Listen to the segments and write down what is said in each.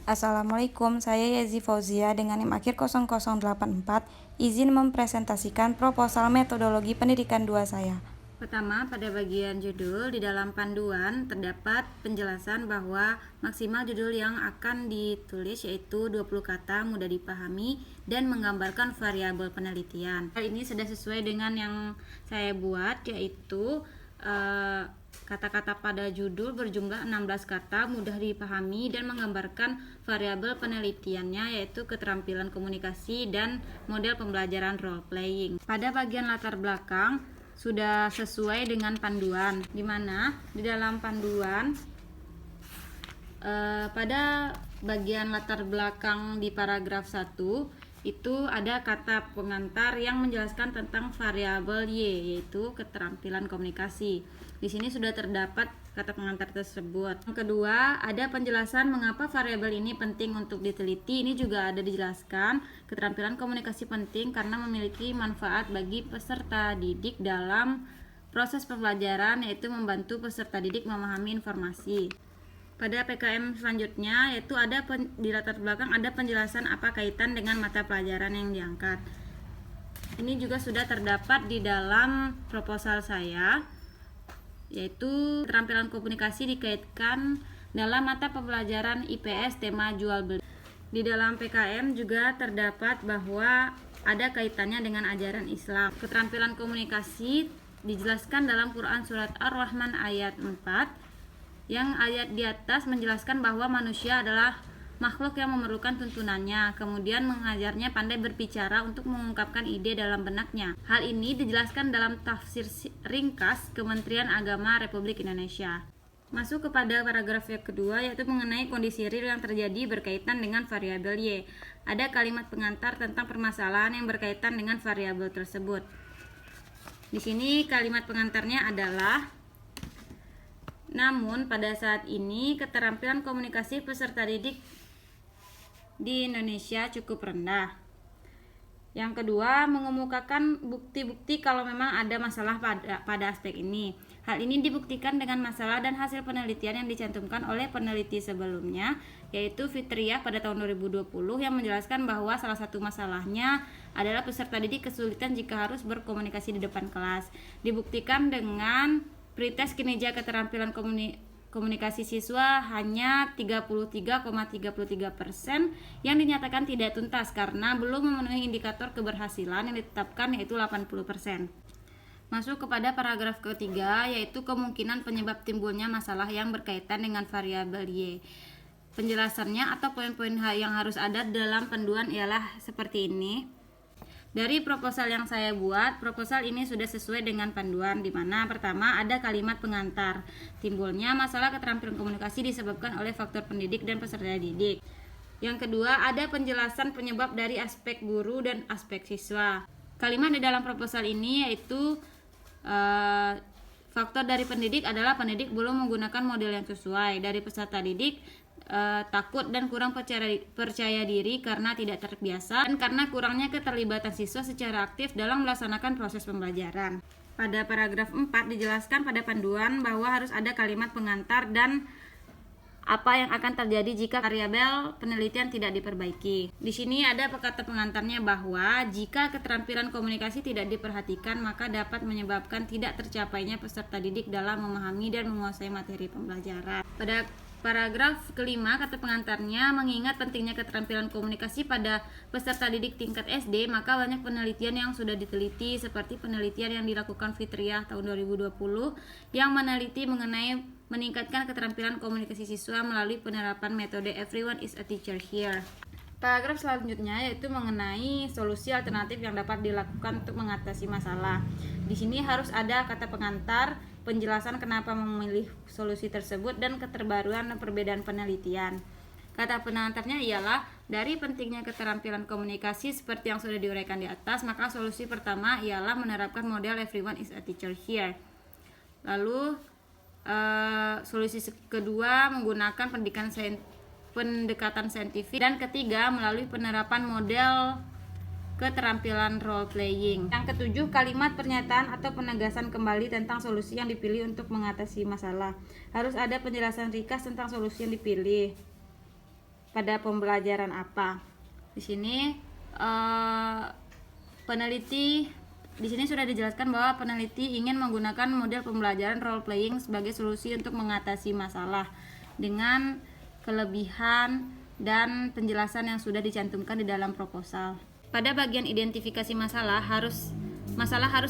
Assalamualaikum, saya Yezi Fauzia dengan NIM akhir 0084, izin mempresentasikan proposal metodologi pendidikan 2 saya. Pertama, pada bagian judul, di dalam panduan terdapat penjelasan bahwa maksimal judul yang akan ditulis yaitu 20 kata, mudah dipahami, dan menggambarkan variabel penelitian. Hal ini sudah sesuai dengan yang saya buat, yaitu kata-kata pada judul berjumlah 16 kata, mudah dipahami dan menggambarkan variabel penelitiannya yaitu keterampilan komunikasi dan model pembelajaran role playing. Pada bagian latar belakang sudah sesuai dengan panduan, di mana di dalam panduan pada bagian latar belakang di paragraf 1 itu ada kata pengantar yang menjelaskan tentang variabel Y, yaitu keterampilan komunikasi. Di sini sudah terdapat kata pengantar tersebut. Yang kedua, ada penjelasan mengapa variabel ini penting untuk diteliti. Ini juga ada dijelaskan, keterampilan komunikasi penting karena memiliki manfaat bagi peserta didik dalam proses pembelajaran, yaitu membantu peserta didik memahami informasi. Pada PKM selanjutnya, yaitu ada di latar belakang ada penjelasan apa kaitan dengan mata pelajaran yang diangkat. Ini juga sudah terdapat di dalam proposal saya, yaitu keterampilan komunikasi dikaitkan dalam mata pembelajaran IPS tema jual beli. Di dalam PKM juga terdapat bahwa ada kaitannya dengan ajaran Islam. Keterampilan komunikasi dijelaskan dalam Quran surat Ar-Rahman ayat 4, yang ayat di atas menjelaskan bahwa manusia adalah makhluk yang memerlukan tuntunannya, kemudian mengajarnya pandai berbicara untuk mengungkapkan ide dalam benaknya. Hal ini dijelaskan dalam tafsir ringkas Kementerian Agama Republik Indonesia. Masuk kepada paragraf yang kedua, yaitu mengenai kondisi real yang terjadi berkaitan dengan variabel Y. Ada kalimat pengantar tentang permasalahan yang berkaitan dengan variabel tersebut. Di sini kalimat pengantarnya adalah: namun pada saat ini keterampilan komunikasi peserta didik di Indonesia cukup rendah. Yang kedua, mengemukakan bukti-bukti kalau memang ada masalah pada aspek ini. Hal ini dibuktikan dengan masalah dan hasil penelitian yang dicantumkan oleh peneliti sebelumnya, yaitu Fitriah pada tahun 2020 yang menjelaskan bahwa salah satu masalahnya adalah peserta didik kesulitan jika harus berkomunikasi di depan kelas. Dibuktikan dengan pretest kinerja keterampilan komunikasi siswa hanya 33,33% yang dinyatakan tidak tuntas karena belum memenuhi indikator keberhasilan yang ditetapkan, yaitu 80%. Masuk kepada paragraf ketiga, yaitu kemungkinan penyebab timbulnya masalah yang berkaitan dengan variabel Y. Penjelasannya atau poin-poin yang harus ada dalam panduan ialah seperti ini. Dari proposal yang saya buat, proposal ini sudah sesuai dengan panduan, di mana pertama ada kalimat pengantar. Timbulnya masalah keterampilan komunikasi disebabkan oleh faktor pendidik dan peserta didik. Yang kedua, ada penjelasan penyebab dari aspek guru dan aspek siswa. Kalimat di dalam proposal ini yaitu faktor dari pendidik adalah pendidik belum menggunakan model yang sesuai. Dari peserta didik, takut dan kurang percaya diri karena tidak terbiasa dan karena kurangnya keterlibatan siswa secara aktif dalam melaksanakan proses pembelajaran. Pada paragraf 4 dijelaskan pada panduan bahwa harus ada kalimat pengantar dan apa yang akan terjadi jika variabel penelitian tidak diperbaiki. Di sini ada kata pengantarnya bahwa jika keterampilan komunikasi tidak diperhatikan, maka dapat menyebabkan tidak tercapainya peserta didik dalam memahami dan menguasai materi pembelajaran. Pada paragraf kelima, kata pengantarnya mengingat pentingnya keterampilan komunikasi pada peserta didik tingkat SD, maka banyak penelitian yang sudah diteliti seperti penelitian yang dilakukan Fitriah tahun 2020 yang meneliti mengenai meningkatkan keterampilan komunikasi siswa melalui penerapan metode Everyone is a Teacher Here. Paragraf selanjutnya yaitu mengenai solusi alternatif yang dapat dilakukan untuk mengatasi masalah. Di sini harus ada kata pengantar, penjelasan kenapa memilih solusi tersebut, dan keterbaruan dan perbedaan penelitian. Kata pengantarnya ialah dari pentingnya keterampilan komunikasi seperti yang sudah diuraikan di atas, maka solusi pertama ialah menerapkan model Everyone is a Teacher Here. Lalu solusi kedua menggunakan pendekatan saintifik, dan ketiga melalui penerapan model keterampilan role playing. Yang ketujuh, kalimat pernyataan atau penegasan kembali tentang solusi yang dipilih untuk mengatasi masalah. Harus ada penjelasan ringkas tentang solusi yang dipilih. pada pembelajaran apa. Di sini di sini sudah dijelaskan bahwa peneliti ingin menggunakan model pembelajaran role playing sebagai solusi untuk mengatasi masalah dengan kelebihan dan penjelasan yang sudah dicantumkan di dalam proposal. Pada bagian identifikasi masalah harus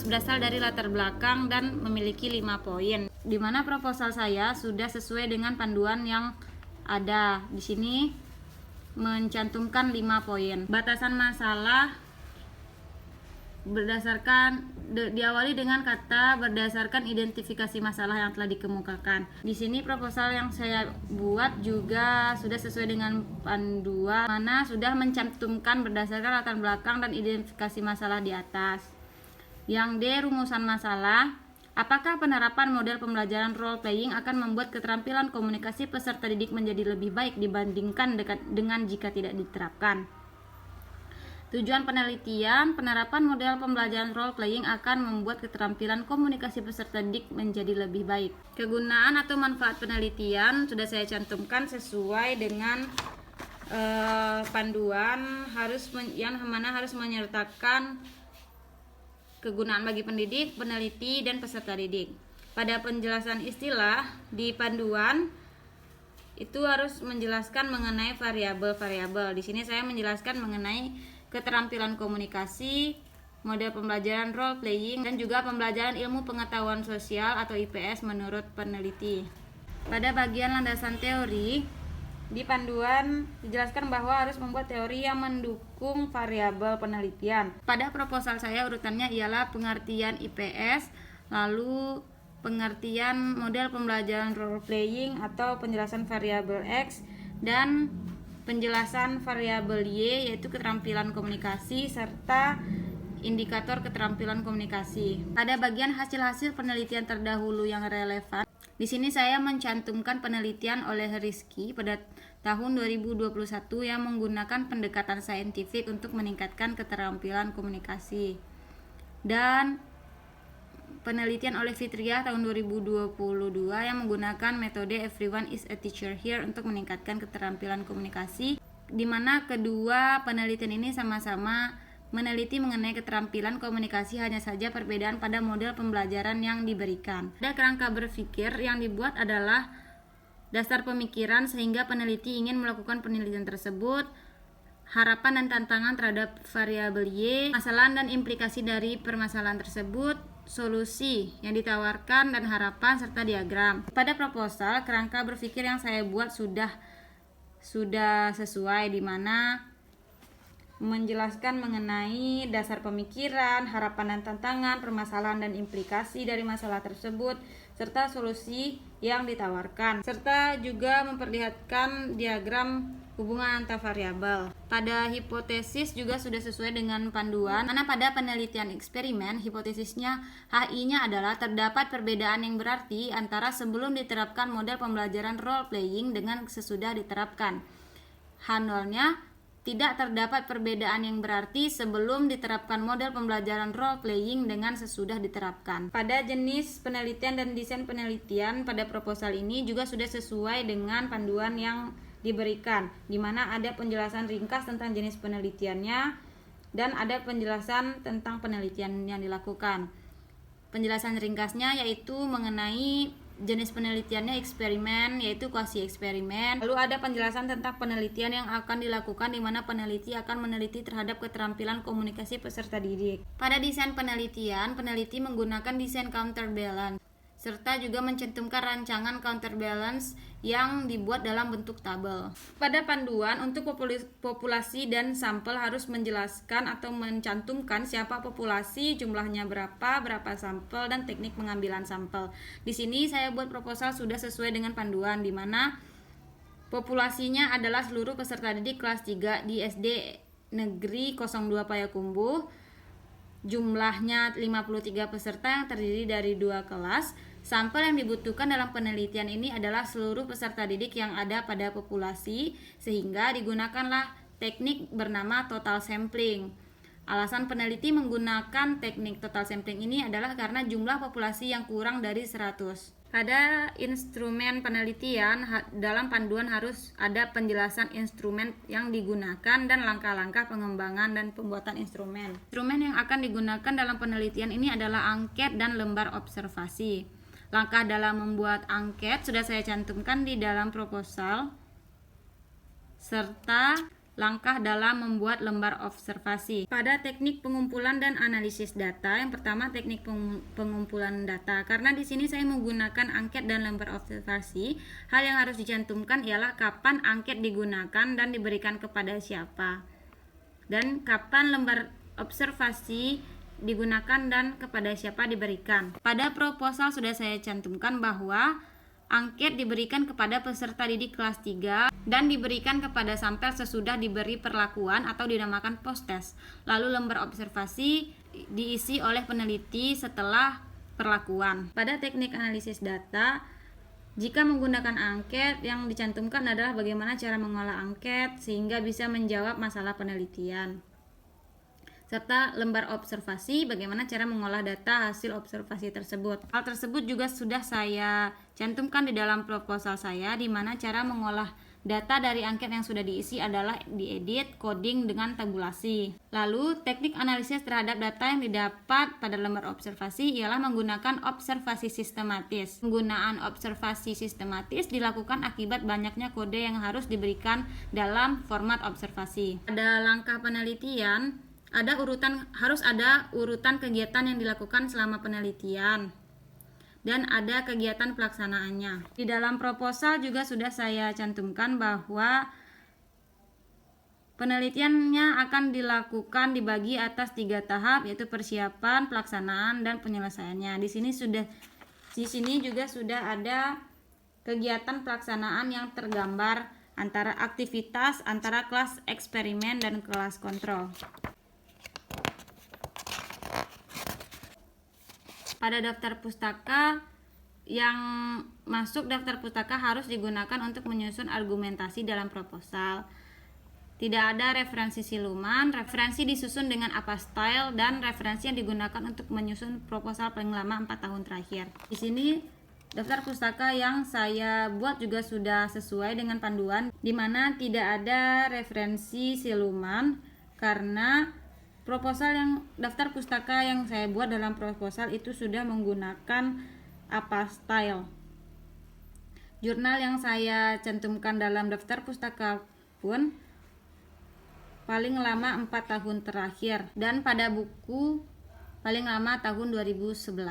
berasal dari latar belakang dan memiliki 5 poin. Di mana proposal saya sudah sesuai dengan panduan yang ada. Di sini mencantumkan 5 poin. Batasan masalah diawali dengan kata berdasarkan identifikasi masalah yang telah dikemukakan. Di sini proposal yang saya buat juga sudah sesuai dengan panduan, mana sudah mencantumkan berdasarkan latar belakang dan identifikasi masalah di atas. Yang D, rumusan masalah. Apakah penerapan model pembelajaran role playing akan membuat keterampilan komunikasi peserta didik menjadi lebih baik dibandingkan dengan jika tidak diterapkan? Tujuan penelitian, penerapan model pembelajaran role playing akan membuat keterampilan komunikasi peserta didik menjadi lebih baik. Kegunaan atau manfaat penelitian sudah saya cantumkan sesuai dengan panduan yang mana harus menyertakan kegunaan bagi pendidik, peneliti, dan peserta didik. Pada penjelasan istilah di panduan itu harus menjelaskan mengenai variabel-variabel. Di sini saya menjelaskan mengenai keterampilan komunikasi, model pembelajaran role playing, dan juga pembelajaran ilmu pengetahuan sosial atau IPS menurut peneliti. Pada bagian landasan teori, di panduan dijelaskan bahwa harus membuat teori yang mendukung variabel penelitian. Pada proposal saya urutannya ialah pengertian IPS, lalu pengertian model pembelajaran role playing atau penjelasan variabel X, dan penjelasan variabel Y yaitu keterampilan komunikasi serta indikator keterampilan komunikasi. Pada bagian hasil-hasil penelitian terdahulu yang relevan, di sini saya mencantumkan penelitian oleh Rizky pada tahun 2021 yang menggunakan pendekatan saintifik untuk meningkatkan keterampilan komunikasi, dan penelitian oleh Fitriah tahun 2022 yang menggunakan metode Everyone is a Teacher Here untuk meningkatkan keterampilan komunikasi, di mana kedua penelitian ini sama-sama meneliti mengenai keterampilan komunikasi, hanya saja perbedaan pada model pembelajaran yang diberikan. Ada kerangka berpikir yang dibuat adalah dasar pemikiran sehingga peneliti ingin melakukan penelitian tersebut, harapan dan tantangan terhadap variabel Y, masalah dan implikasi dari permasalahan tersebut, solusi yang ditawarkan dan harapan serta diagram. Pada proposal, kerangka berpikir yang saya buat sudah sesuai, di mana menjelaskan mengenai dasar pemikiran, harapan dan tantangan, permasalahan dan implikasi dari masalah tersebut, serta solusi yang ditawarkan, serta juga memperlihatkan diagram hubungan antar variabel. Pada hipotesis juga sudah sesuai dengan panduan, karena pada penelitian eksperimen, hipotesisnya HI-nya adalah terdapat perbedaan yang berarti antara sebelum diterapkan model pembelajaran role playing dengan sesudah diterapkan. H0-nya tidak terdapat perbedaan yang berarti sebelum diterapkan model pembelajaran role playing dengan sesudah diterapkan. Pada jenis penelitian dan desain penelitian pada proposal ini juga sudah sesuai dengan panduan yang diberikan, di mana ada penjelasan ringkas tentang jenis penelitiannya dan ada penjelasan tentang penelitian yang dilakukan. Penjelasan ringkasnya yaitu mengenai jenis penelitiannya eksperimen, yaitu kuasi eksperimen. Lalu ada penjelasan tentang penelitian yang akan dilakukan, di mana peneliti akan meneliti terhadap keterampilan komunikasi peserta didik. Pada desain penelitian, peneliti menggunakan desain counterbalance serta juga mencantumkan rancangan counterbalance yang dibuat dalam bentuk tabel. Pada panduan untuk populasi dan sampel harus menjelaskan atau mencantumkan siapa populasi, jumlahnya berapa sampel, dan teknik pengambilan sampel. Di sini saya buat proposal sudah sesuai dengan panduan, di mana populasinya adalah seluruh peserta didik kelas 3 di SD Negeri 02 Payakumbuh. Jumlahnya 53 peserta yang terdiri dari 2 kelas. Sampel yang dibutuhkan dalam penelitian ini adalah seluruh peserta didik yang ada pada populasi, sehingga digunakanlah teknik bernama total sampling. Alasan peneliti menggunakan teknik total sampling ini adalah karena jumlah populasi yang kurang dari 100. Pada instrumen penelitian, dalam panduan harus ada penjelasan instrumen yang digunakan dan langkah-langkah pengembangan dan pembuatan instrumen. Instrumen yang akan digunakan dalam penelitian ini adalah angket dan lembar observasi. Langkah dalam membuat angket sudah saya cantumkan di dalam proposal, serta langkah dalam membuat lembar observasi. Pada teknik pengumpulan dan analisis data, yang pertama teknik pengumpulan data. Karena di sini saya menggunakan angket dan lembar observasi, hal yang harus dicantumkan ialah kapan angket digunakan dan diberikan kepada siapa, dan kapan lembar observasi digunakan dan kepada siapa diberikan. Pada proposal sudah saya cantumkan bahwa angket diberikan kepada peserta didik kelas 3 dan diberikan kepada sampel sesudah diberi perlakuan atau dinamakan post-test. Lalu lembar observasi diisi oleh peneliti setelah perlakuan. Pada teknik analisis data, jika menggunakan angket, yang dicantumkan adalah bagaimana cara mengolah angket sehingga bisa menjawab masalah penelitian, serta lembar observasi bagaimana cara mengolah data hasil observasi tersebut. Hal tersebut juga sudah saya cantumkan di dalam proposal saya, di mana cara mengolah data dari angket yang sudah diisi adalah diedit, coding dengan tabulasi. Lalu teknik analisis terhadap data yang didapat pada lembar observasi ialah menggunakan observasi sistematis. Penggunaan observasi sistematis dilakukan akibat banyaknya kode yang harus diberikan dalam format observasi. Pada langkah penelitian, harus ada urutan kegiatan yang dilakukan selama penelitian dan ada kegiatan pelaksanaannya. Di dalam proposal juga sudah saya cantumkan bahwa penelitiannya akan dilakukan dibagi atas 3 tahap, yaitu persiapan, pelaksanaan, dan penyelesaiannya. Di sini juga sudah ada kegiatan pelaksanaan yang tergambar antara aktivitas antara kelas eksperimen dan kelas kontrol. Pada daftar pustaka, yang masuk daftar pustaka harus digunakan untuk menyusun argumentasi dalam proposal. Tidak ada referensi siluman, referensi disusun dengan apa style, dan referensi yang digunakan untuk menyusun proposal paling lama 4 tahun terakhir. Di sini daftar pustaka yang saya buat juga sudah sesuai dengan panduan, di mana tidak ada referensi siluman karena daftar pustaka yang saya buat dalam proposal itu sudah menggunakan apa style. Jurnal yang saya cantumkan dalam daftar pustaka pun paling lama 4 tahun terakhir, dan pada buku paling lama tahun 2011.